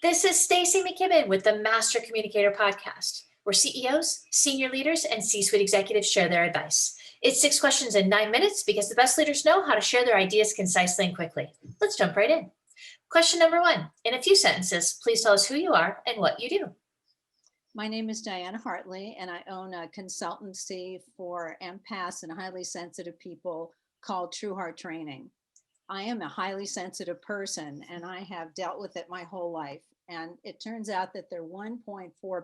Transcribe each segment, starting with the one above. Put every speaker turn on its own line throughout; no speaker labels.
This is Stacey McKibbin with the Master Communicator Podcast, where CEOs, senior leaders, and C-suite executives share their advice. It's 6 questions in 9 minutes because the best leaders know how to share their ideas concisely and quickly. Let's jump right in. Question number one. In a few sentences, please tell us who you are and what you do.
My name is Diana Hartley, and I own a consultancy for empaths and highly sensitive people called True Heart Training. I am a highly sensitive person, and I have dealt with it my whole life. And it turns out that there are 1.4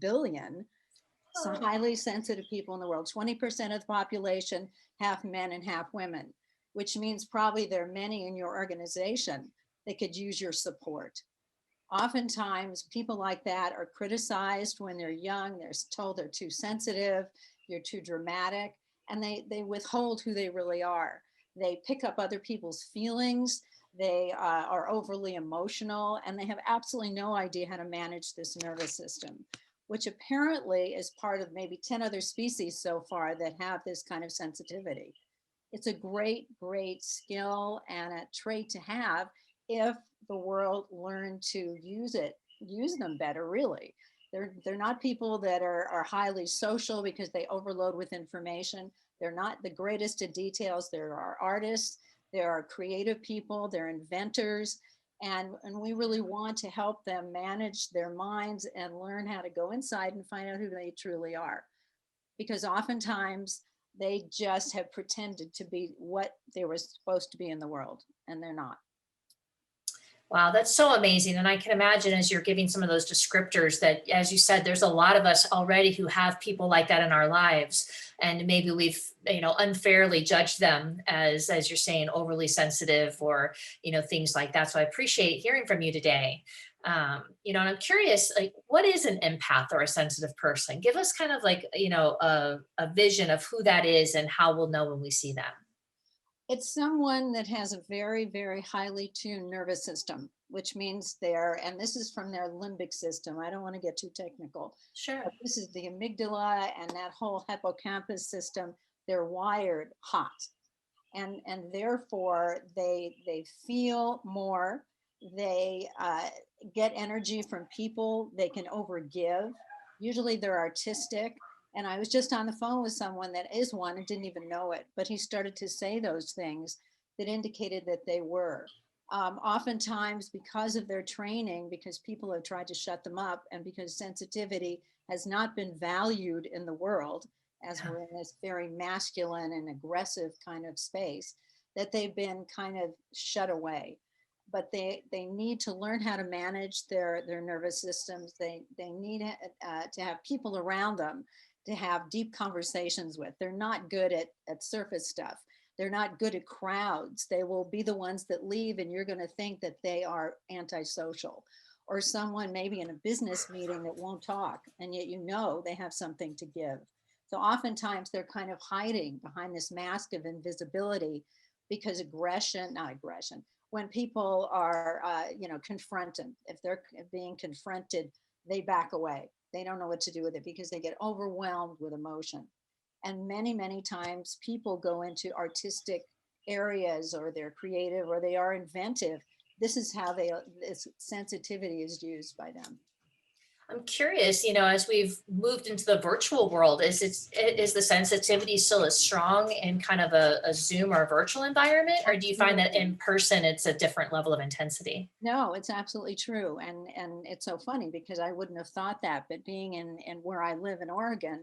billion highly sensitive people in the world. 20% of the population, half men and half women, which means probably there are many in your organization that could use your support. Oftentimes, people like that are criticized when they're young. They're told they're too sensitive, you're too dramatic, and they withhold who they really are. They pick up other people's feelings. They are overly emotional, and they have absolutely no idea how to manage this nervous system, which apparently is part of maybe 10 other species so far that have this kind of sensitivity. It's a great, great skill and a trait to have if the world learned to use them better, really. They're not people that are highly social because they overload with information. They're not the greatest at details. There are artists, there are creative people, they're inventors, and we really want to help them manage their minds and learn how to go inside and find out who they truly are. Because oftentimes they just have pretended to be what they were supposed to be in the world, and they're not.
Wow, that's so amazing. And I can imagine as you're giving some of those descriptors that, as you said, there's a lot of us already who have people like that in our lives. And maybe we've, unfairly judged them as you're saying, overly sensitive or, things like that. So I appreciate hearing from you today. And I'm curious, like, what is an empath or a sensitive person? Give us kind of like, a vision of who that is and how we'll know when we see them.
It's someone that has a very, very highly tuned nervous system, which means and this is from their limbic system. I don't want to get too technical,
Sure.
but this is the amygdala and that whole hippocampus system. They're wired hot. And therefore they feel more, they get energy from people, they can overgive. Usually they're artistic. And I was just on the phone with someone that is one and didn't even know it, but he started to say those things that indicated that they were. Oftentimes, because of their training, because people have tried to shut them up, and because sensitivity has not been valued in the world, as we're in this very masculine and aggressive kind of space, that they've been kind of shut away. But they need to learn how to manage their nervous systems. They need to have people around them to have deep conversations with. They're not good at surface stuff. They're not good at crowds. They will be the ones that leave, and you're going to think that they are antisocial, or someone maybe in a business meeting that won't talk, and yet they have something to give. So oftentimes they're kind of hiding behind this mask of invisibility because not aggression, when people are, confronted, if they're being confronted, they back away. They don't know what to do with it because they get overwhelmed with emotion. And many, many times people go into artistic areas, or they're creative, or they are inventive. This is how this sensitivity is used by them.
I'm curious, as we've moved into the virtual world, is the sensitivity still as strong in kind of a Zoom or a virtual environment, or do you find that in person it's a different level of intensity?
No, it's absolutely true. And it's so funny because I wouldn't have thought that, but being in where I live in Oregon,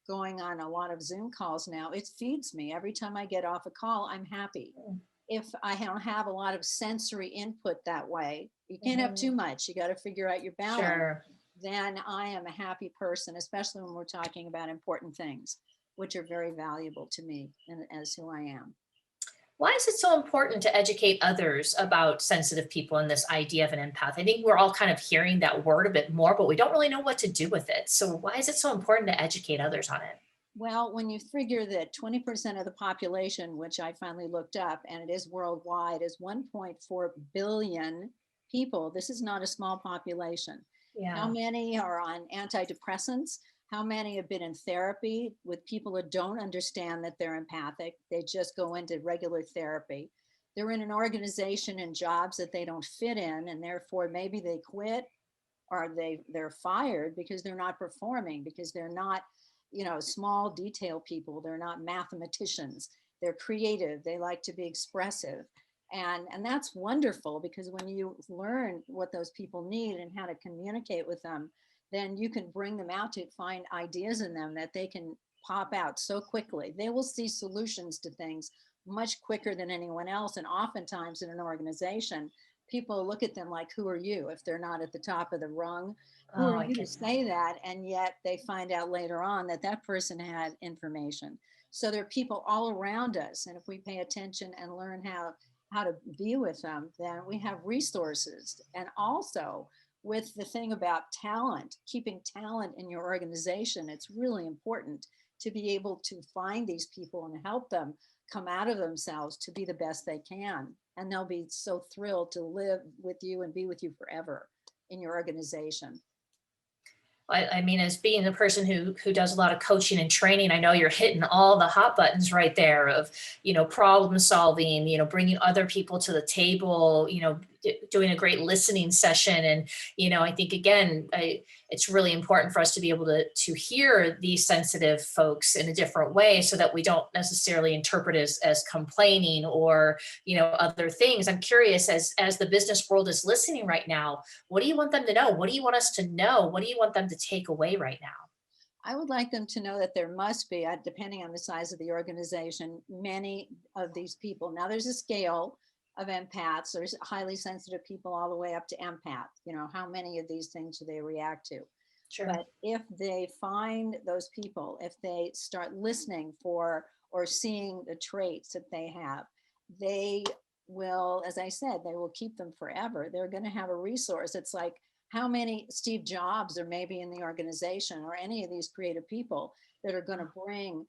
going on a lot of Zoom calls now, it feeds me. Every time I get off a call, I'm happy. If I don't have a lot of sensory input that way, you can't have too much. You got to figure out your balance.
Sure.
Then I am a happy person, especially when we're talking about important things, which are very valuable to me and as who I am.
Why is it so important to educate others about sensitive people and this idea of an empath? I think we're all kind of hearing that word a bit more, but we don't really know what to do with it. So why is it so important to educate others on it?
Well, when you figure that 20% of the population, which I finally looked up, and it is worldwide, is 1.4 billion people, this is not a small population. How
Yeah.
many are on antidepressants? How many have been in therapy with people that don't understand that they're empathic? They just go into regular therapy. they're in an organization and jobs that they don't fit in, and therefore maybe they quit, or they're fired because they're not performing, because they're not, small detail people. They're not mathematicians. They're creative. They like to be expressive. And that's wonderful, because when you learn what those people need and how to communicate with them, then you can bring them out to find ideas in them that they can pop out so quickly. They will see solutions to things much quicker than anyone else. And oftentimes in an organization, people look at them like, who are you? If they're not at the top of the rung, who
Oh,
are
I
you to
can.
say that? And yet they find out later on that that person had information. So there are people all around us. And if we pay attention and learn how to be with them, then we have resources. And also, with the thing about talent, keeping talent in your organization, it's really important to be able to find these people and help them come out of themselves to be the best they can. And they'll be so thrilled to live with you and be with you forever in your organization.
I mean, as being the person who does a lot of coaching and training, I know you're hitting all the hot buttons right there of, problem solving, bringing other people to the table, doing a great listening session. And, I think again, it's really important for us to be able to hear these sensitive folks in a different way, so that we don't necessarily interpret as complaining or, other things. I'm curious, as the business world is listening right now, what do you want them to know? What do you want us to know? What do you want them to take away right now?
I would like them to know that there must be, depending on the size of the organization, many of these people. Now, there's a scale of empaths. There's highly sensitive people all the way up to empath. How many of these things do they react to?
Sure.
But if they find those people, if they start listening for or seeing the traits that they have, they will, as I said, they will keep them forever. They're going to have a resource. It's like how many Steve Jobs are maybe in the organization, or any of these creative people that are going to bring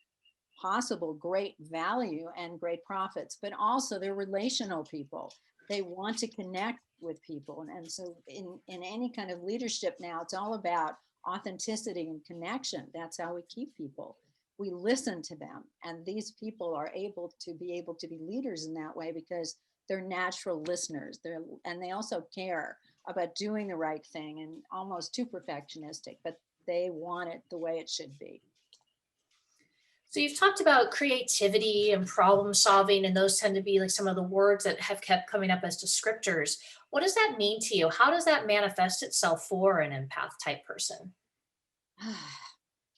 possible great value and great profits, but also they're relational people. They want to connect with people. And so in any kind of leadership now, it's all about authenticity and connection. That's how we keep people. We listen to them. And these people are able to be leaders in that way, because they're natural listeners. And they also care about doing the right thing, and almost too perfectionistic, but they want it the way it should be.
So you've talked about creativity and problem solving, and those tend to be like some of the words that have kept coming up as descriptors. What does that mean to you? How does that manifest itself for an empath type person?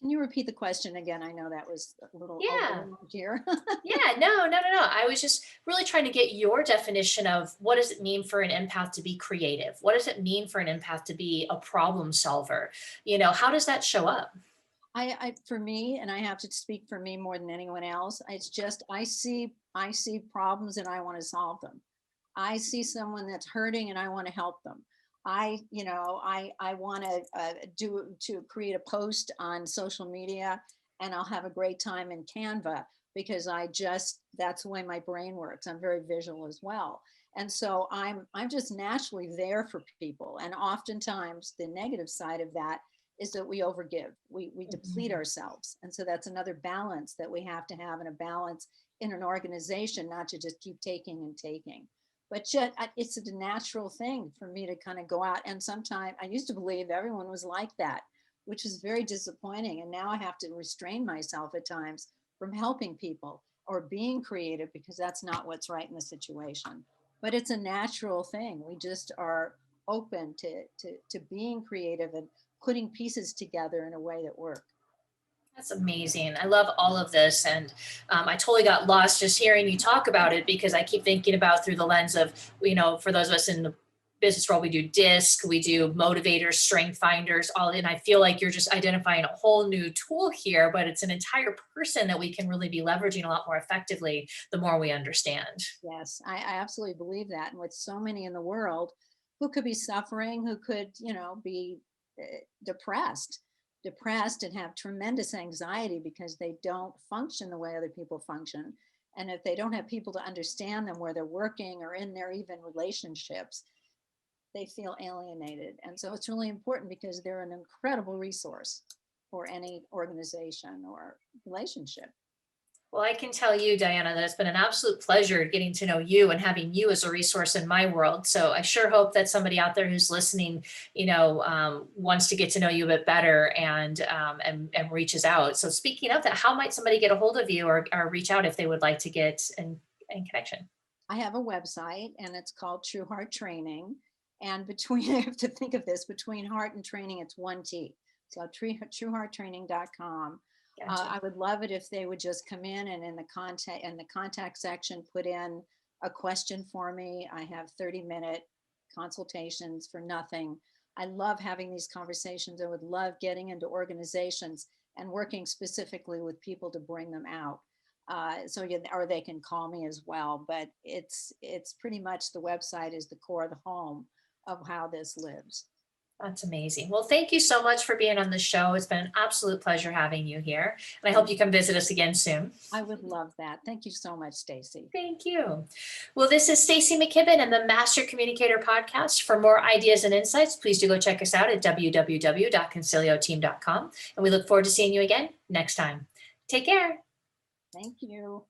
Can you repeat the question again? I know that was a little
Yeah.
overwhelmed here.
Yeah, no, no, no, no. I was just really trying to get your definition of what does it mean for an empath to be creative? What does it mean for an empath to be a problem solver? How does that show up?
For me, and I have to speak for me more than anyone else, it's just I see problems and I want to solve them. I see someone that's hurting and I want to help them. I want to create a post on social media, and I'll have a great time in Canva, because that's the way my brain works. I'm very visual as well. And so I'm just naturally there for people. And oftentimes the negative side of that is that we overgive. We deplete
Mhm.
ourselves. And so that's another balance that we have to have, in a balance in an organization, not to just keep taking and taking. But yet, it's a natural thing for me to kind of go out. And sometimes I used to believe everyone was like that, which is very disappointing. And now I have to restrain myself at times from helping people or being creative, because that's not what's right in the situation. But it's a natural thing. We just are open to being creative and putting pieces together in a way that work.
That's amazing. I love all of this. And I totally got lost just hearing you talk about it, because I keep thinking about through the lens of, for those of us in the business world, we do DISC, we do motivators, strength finders, all. And I feel like you're just identifying a whole new tool here, but it's an entire person that we can really be leveraging a lot more effectively the more we understand.
Yes, I absolutely believe that. And with so many in the world who could be suffering, who could, be depressed, depressed and have tremendous anxiety because they don't function the way other people function. And if they don't have people to understand them where they're working or in their even relationships, they feel alienated. And so it's really important, because they're an incredible resource for any organization or relationship.
Well, I can tell you, Diana, that it's been an absolute pleasure getting to know you and having you as a resource in my world. So I sure hope that somebody out there who's listening, wants to get to know you a bit better and reaches out. So speaking of that, how might somebody get a hold of you or reach out if they would like to get in connection?
I have a website and it's called True Heart Training. And between, I have to think of this, between heart and training, it's one T. So truehearttraining.com.
Gotcha.
I would love it if they would just come in and in the contact section, put in a question for me. I have 30-minute consultations for nothing. I love having these conversations. I would love getting into organizations and working specifically with people to bring them out. Or they can call me as well, but it's pretty much the website is the core, the home of how this lives.
That's amazing. Well, thank you so much for being on the show. It's been an absolute pleasure having you here. And I hope you come visit us again soon.
I would love that. Thank you so much, Stacey.
Thank you. Well, this is Stacey McKibbin and the Master Communicator Podcast. For more ideas and insights, please do go check us out at www.concilioteam.com. And we look forward to seeing you again next time. Take care.
Thank you.